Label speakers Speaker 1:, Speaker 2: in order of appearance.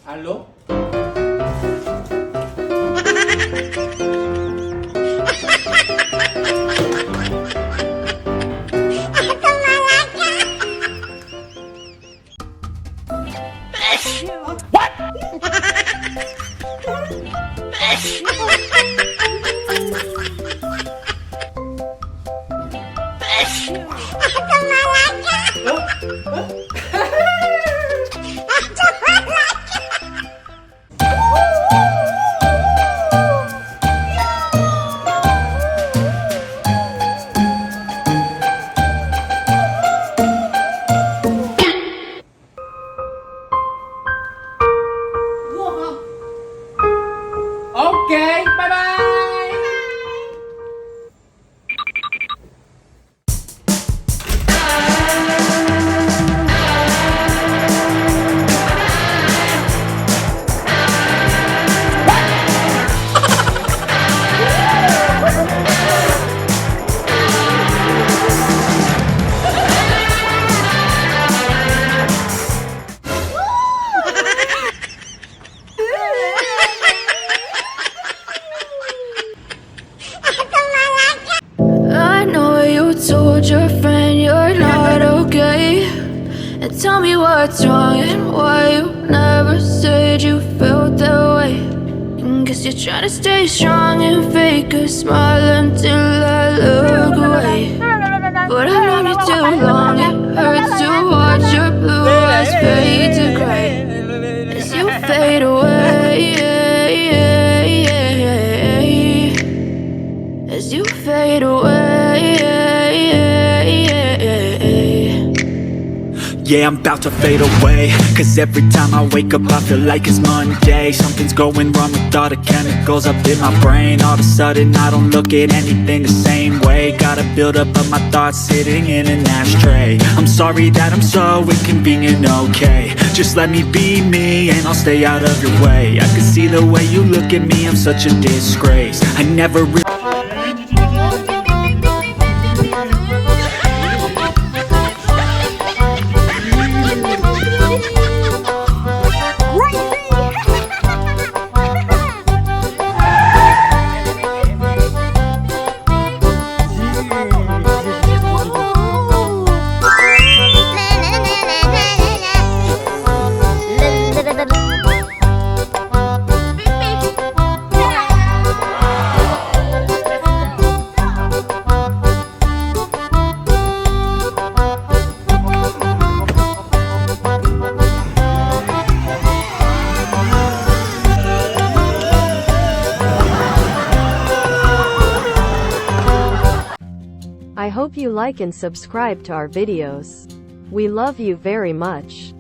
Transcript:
Speaker 1: Alo. Ok, bye bye.
Speaker 2: I know you told your friend you're not okay, and tell me what's wrong and why you never said you felt that way. And guess you're trying to stay strong and fake a smile until I look away. But I've known you too long, it hurts to watch your blue eyes fade to gray as you fade away, as you fade away.
Speaker 3: Yeah, I'm about to fade away, cause every time I wake up I feel like it's Monday. Something's going wrong with all the chemicals up in my brain. All of a sudden I don't look at anything the same way. Got a buildup of my thoughts sitting in an ashtray. I'm sorry that I'm so inconvenient, okay. Just let me be me and I'll stay out of your way. I can see the way you look at me, I'm such a disgrace. I never really
Speaker 4: I hope you like and subscribe to our videos. We love you very much.